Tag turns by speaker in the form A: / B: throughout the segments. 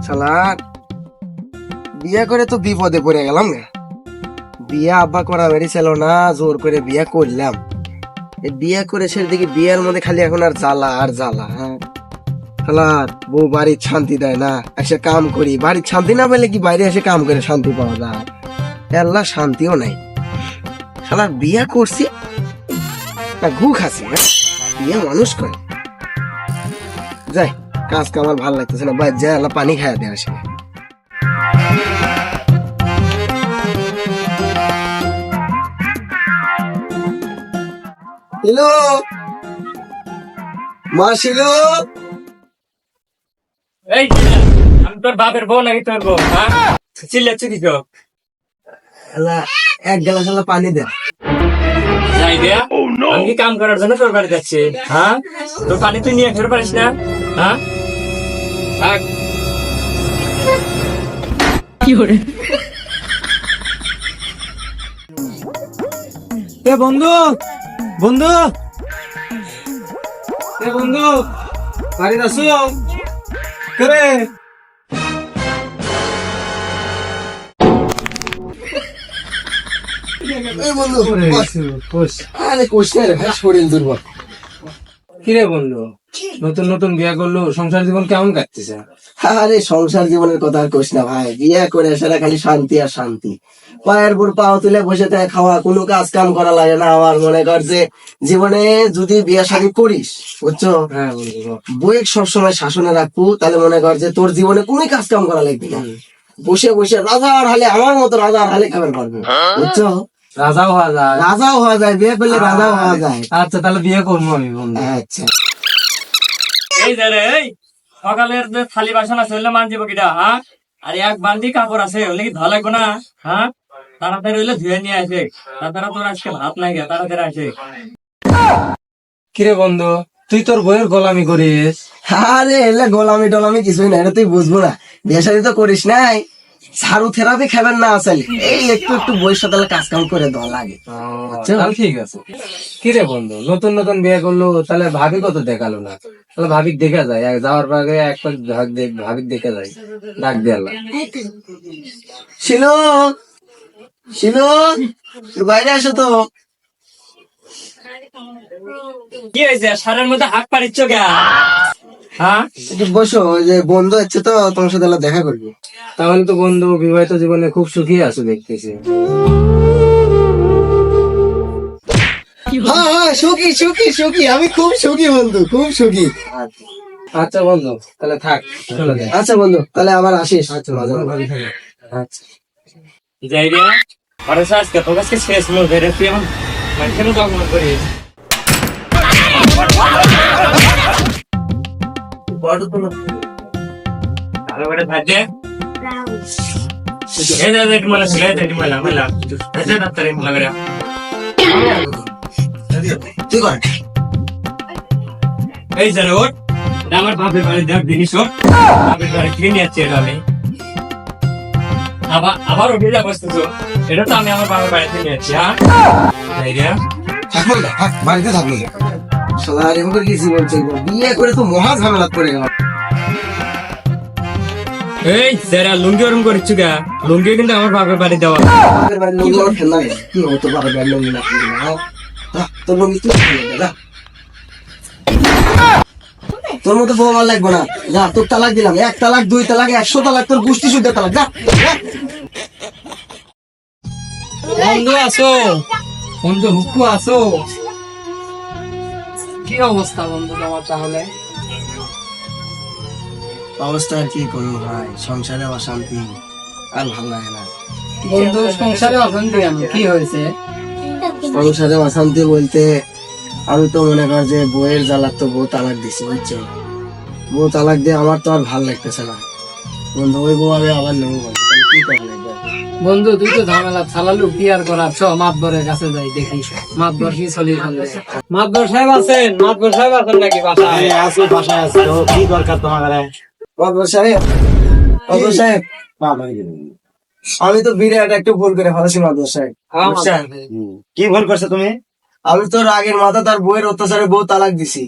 A: শালার বিয়ে করে তো বিপদে পড়ে গেলাম না। বিয়ে আব্বা করা বেরিয়েছিল না, জোর করে বিয়ে করলাম। এই বিয়ে করে সে দেখি বিয়ের মধ্যে খালি এখন আর জ্বালা আর জ্বালা। হ্যাঁ শালার বউ বাড়ির শান্তি দেয় না, এসে কাম করি বাড়ির শান্তি না পেলে কি বাইরে এসে কাম করে শান্তি পাওয়া যায়? আল্লাহ শান্তিও নাই। শালার বিয়ে করছি না ঘু খাসি, বিয়ে মানুষ করে যাই কাজ কামার ভালো লাগতেছে না, বাদ যায় আল্লাহ পানি খাইয়া দেয় আসে। হ্যালো মা শিলু,
B: এই আমি তোর বাপের বউ নাকি তোর বউ? হ্যাঁ চিল্লাচ্ছি কি কেউ?
A: আল্লাহ এক গ্লাস আল্লাহ পানি দে।
B: যাই দেয়া আমি কি কাম করার জন্য তোর বাড়ি যাচ্ছি? হ্যাঁ তোর পানি তুই নিয়ে ফের পারিস না? হ্যাঁ থাক।
C: এ বন্ধু বন্ধু এ বন্ধু বাড়িতে আসো করে
A: এই বন্ধু আরে কোশ না রে ভাই, শরীর দুর্বল।
C: কিরে বন্ধু, নতুন নতুন বিয়ে করলো, সংসার জীবন কেমন কাটতেছে?
A: আরে সংসার জীবনের কথা আর কোশ না ভাই, বিয়ে করে সেটা খালি শান্তি আর শান্তি। পায়ের উপর পাও তুলে বসে থাকে খাওয়া, কোনো কাজ কাম করা লাগে না। আমার মনে কর যে জীবনে যদি বিয়ে শাদী করিস বুঝছো,
C: হ্যাঁ বন্ধু,
A: বইয়ের সবসময় শাসনে রাখবো, তাহলে মনে কর যে তোর জীবনে কোনো কাজ কাম করা লাগবে না। বসে বসে রাজার হালে, আমার মতো রাজার হালে খাবার পারবে বুঝছো।
C: রাজাও হওয়া যায়।
A: রাজাও হওয়া যায়, বিয়ে করলে রাজাও হওয়া যায়।
C: আচ্ছা তাহলে বিয়ে করবো আমি বন্ধু।
A: আচ্ছা
B: এই যে রে, এই সকালের যে থালি বাসন আছে ওগুলো মানজিব কিটা? হ্যাঁ আর এক বালতি কাপড় আছে ওগুলো কি ধোয়া লাগবে না? হ্যাঁ তাড়াতাড়ি হইলে ধুয়ে নিয়ে আসে, তাছাড়া তোর আজকে ভাত নাই গে, তাড়াতাড়ি আসে।
C: কিরে বন্ধু, তুই তোর বইয়ের গোলামি করিস?
A: আরে এলে গোলামি টোলামি কিছুই না, এটা তুই বুঝবো না। বিয়ে শাদী তো করিস নাই, সারু থেরাপি খাবেন না আসলে, এই একটু একটু বইয়ের সাথে কাজ কাম করে দেওয়া লাগে।
C: তাহলে ঠিক আছে। কিরে বন্ধু, নতুন নতুন বিয়ে করলো, তাহলে ভাবি কত দেখালো না? তাহলে ভাবি দেখা যায়, যাওয়ার আগে এক পাক ভাবি দেখা যায়, ডাক দিয়ে আল্লাহ।
A: শিলু শিলু একটু বাইরে আসো তো।
B: কি হয়েছে সারের মধ্যে হাত পারিচ্ছ কে? হ্যাঁ
A: একটু বসো, ওই যে বন্ধু হচ্ছে তো তোমার সাথে আল্লাহ দেখা করবো।
C: তাহলে তো বন্ধু বিবাহিত জীবনে খুব সুখী আছো দেখতেছি।
A: হ্যাঁ হ্যাঁ সুখী সুখী সুখী, আমি খুব সুখী বন্ধু, খুব সুখী।
C: আচ্ছা বন্ধু তাহলে থাক, চলে যাই।
A: আচ্ছা বন্ধু তাহলে আবার আসিস।
C: আচ্ছা বন্ধু, ভালো থাকো। আচ্ছা
B: যাই রে, আরে আজকে তোর কাছে শেষ মুখ ধরে তুই এখন কেন দখল করিস? ভালো করে ভাজে এই যে একটু মালা ছিল, এই মালা মালা এই যে ডাক্তার মালা করে
A: তুই কর।
B: এই যে ওট আমার বাপের বাড়ি দেখ জিনিস ওট বাপের বাড়ি কিনে নিয়ে যাচ্ছি এটা আমি আবার উঠে যা বসতেছো, এটা তো আমি আমার বাবার বাড়িতে নিয়ে যাচ্ছি। হ্যাঁ এই রে
A: থাকবো না, থাক, বাড়িতে থাকবো না। শালা এরকম করে কিছু বলছে, বিয়ে করে তো মহা ঝামেলা করে গেল।
B: এই যারা লুঙ্গি ওরম করিচ্ছ গা, লুঙ্গি কিন্তু আমার বাপের বাড়ি দেওয়া।
A: বাপের বাড়ির লোক আমার খেলা নেই। কি হতো বাপের বাড়ির লোক না খেলে না? তোর লোক তুই খেলে দে, যা। তোর মতো বউ আমার লাগবে না, যা। তোর তালাক দিলাম, 1 তালাক 2 তালাক 100 তালাক, তোর গোষ্ঠী শুদ্ধ তালাক, যা যা।
C: বন্ধু আসো, বন্ধু হুকু আসো। কি অবস্থা বন্ধু তোমার তাহলে?
A: অবস্থা আর কি করবো ভাই, সংসারে অশান্তি আর ভালো লাগে না।
C: বন্ধু সংসারে অশান্তি কেন, কি হয়েছে?
A: সংসারে অশান্তি বলতে আমি তো মনে কর যে বউয়ের জ্বালার তো বউ তালাক দিছি বুঝছো। বউ তালাক দিয়ে আমার তো আর ভালো লাগতেছে না বন্ধু, ওই বউ আমি আবার নেবো বলতে, তাহলে কি করা লাগবে?
C: বন্ধু তুই তো ঝামেলা ছালালু কি আর করার, চ মাতবরের কাছে যাই দেখি মাতবর কি সলিউশন দেয়। মাতবর সাহেব আছেন? মাতবর সাহেব আছেন নাকি বাসায়?
D: আছি, বাসায় আছি। তো কি দরকার তোমার ঘরে?
A: মাদবর সাহেব, মাদবর সাহেব, আমি তো বিরাট একটু ভুল করে ফেলেছি মাদবর সাহেব।
C: হ্যাঁ,
A: বুঝছেন?
D: কি ভুল করছো তুমি?
A: আমি তো রাগের মাথা তার বউয়ের অত্যাচারে বউ তালাক দিছি,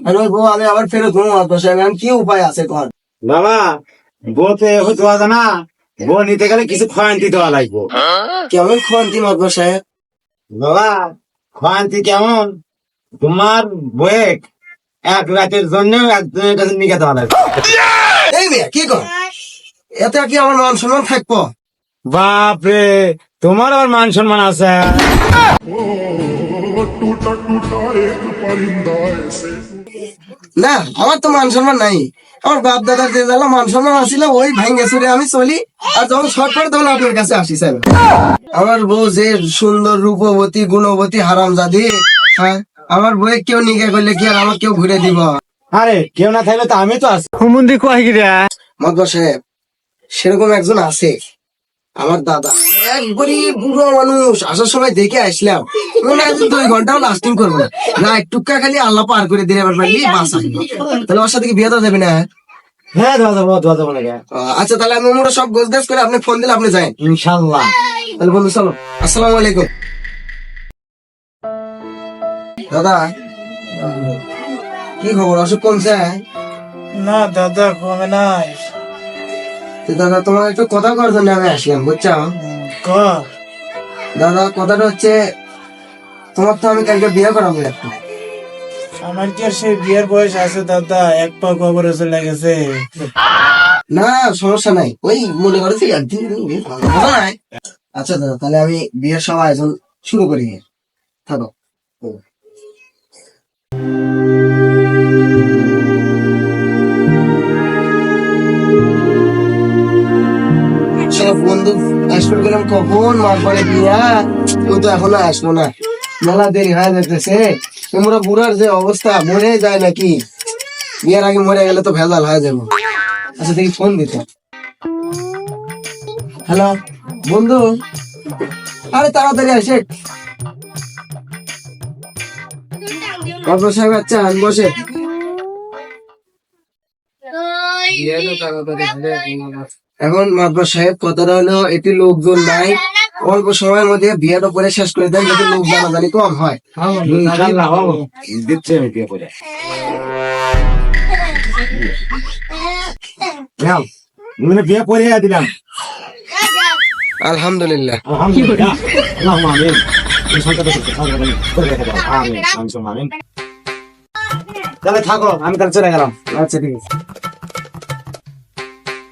A: আর ওই বউ আমি আবার ফেরত হবো মাদবর সাহেব, আমি কি উপায় আছে কর?
D: বাবা, বউতে হইতে পারে না, বউ নিতে গেলে কিছু খয়ান্তি দেওয়া লাগবো।
A: কেমন খোয়ান্তি মাতবর সাহেব?
D: বাবা খয়ান্তি কেমন, তোমার বয়ে এক রাতের জন্য একজনের কাছে নিয়ে দেওয়া লাগবে।
A: এই মেয়ে কি কর, এতে কি আমার মান সম্মান থাকবো?
D: বাপরে, তোমার আবার মান সম্মান আছে?
A: না, আমার তো মান সম্মান নাই। আমার বাপ দাদার যে জ্বালা মান সম্মান আসছিল ওই ভাঙ্গে চুরে আমি চলি, আর যখন শর্ট পড়ে তখন আপনার কাছে আসি স্যার। আমার বউ যে সুন্দর রূপবতী গুণবতী হারামজাদি, হ্যাঁ, আমার বউয়ে কেউ নিকে করলে কি আর আমার কেউ ঘুরে দিব?
D: আরে কেউ না থাকলে তো আমি তো আছি।
A: মাতবর সাহেব, সেরকম একজন আছে, আমার দাদা, একবারই বুড়ো মানুষ। আসার সময় দেখে আসলাম, মনে হয় যে 2 ঘন্টাও লাস্টিং করবো না, না একটুকা খালি আল্লাহ পার করে দিলে এবার পারলি বাস আসবে। তাহলে ওর সাথে কি বিয়ে দেওয়া যাবে না?
D: হ্যাঁ দেওয়া যাবো, দেওয়া যাবো নাকি?
A: আচ্ছা, তাহলে আমি মোটা সব গোছগাছ করে আপনি ফোন দিলে আপনি যান।
D: ইনশাল্লাহ।
A: তাহলে বন্ধু চলো, আসসালামু আলাইকুম। দাদা, কি খবর, অসুখ কমছে?
E: না দাদা, কমে নাই।
A: তো দাদা, তোমার একটু কথা করার জন্য আমি আসলাম, বুঝছো?
E: ক
A: দাদা, কথাটা হচ্ছে, তোমার তো আমি কালকে বিয়ে করাবো একটা।
E: আমার কি আর সেই বিয়ের বয়স আছে দাদা? এক পা কবরে চলে গেছে।
A: না সমস্যা নাই, ওই মনে করেছি একদিন বিয়ে করাবো, কথা নাই। আচ্ছা দাদা, তাহলে আমি বিয়ের সব আয়োজন শুরু করি, থাকো। সব বন্ধু আসবে গেলাম, কখন মার পরে বিয়া, ও তো এখনো আসবো না, মেলা দেরি হয়ে যেতেছে। তোমরা বুড়ার যে অবস্থা, মরে যায় নাকি? বিয়ের আগে মরে গেলে তো ভেজাল হয়ে যাবো। আচ্ছা দেখি ফোন দিতে। হ্যালো বন্ধু, আরে তাড়াতাড়ি আসে। সাহেব, আচ্ছা বসে। এখন মাতবর সাহেব, কথাটা হলো এটি লোকজন নাই, অল্প সময়ের মধ্যে বিয়েটা করে শেষ করে দেন, যাতে লোক জানাজানি কম হয়।
D: ইনশাল্লাহ বাবু, দিচ্ছে আমি বিয়ে করে। নাও, মানে বিয়ে করে দিলাম।
A: আলহামদুলিল্লাহ।
D: আলহামদুলিল্লাহ। আল্লাহুম্মা আমিন। এই সংখ্যাটা করতে থাকো, করে রেখে দাও। আমিন, আমিন। তাহলে থাকো, আমি তাহলে চলে গেলাম।
A: আচ্ছা ঠিক আছে।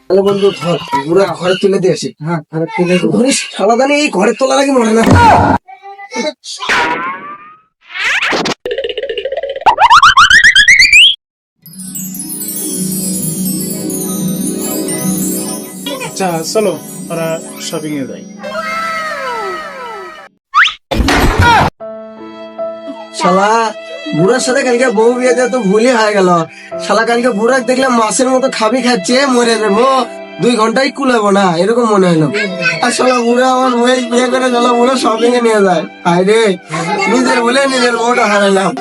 A: তাহলে বন্ধু ধর, পুরো ঘরে তুলে দিয়ে আসি। হ্যাঁ, ঘরে তুলে ধরিস, সারাদানি এই ঘরে তোলার আগে মরে না।
E: আচ্ছা চলো, ওরা শপিং এ যাই।
A: শালা বুড়ার সাথে কালকে বউ বিয়ে দিয়ে তো ভুলই হয়ে গেল। শালা কালকে বুড়াক দেখলাম মাছের মতো খাবি খাচ্ছে, মরে যাবো, 2 ঘন্টায় কুলাবো না, এরকম মনে হলো। আর শালা বুড়া আমার বউয়ের বিয়ে করে শালা বুড়া শপিং এ নিয়ে যায়। হায় রে, নিজের বলে নিজের বউটা হারালাম।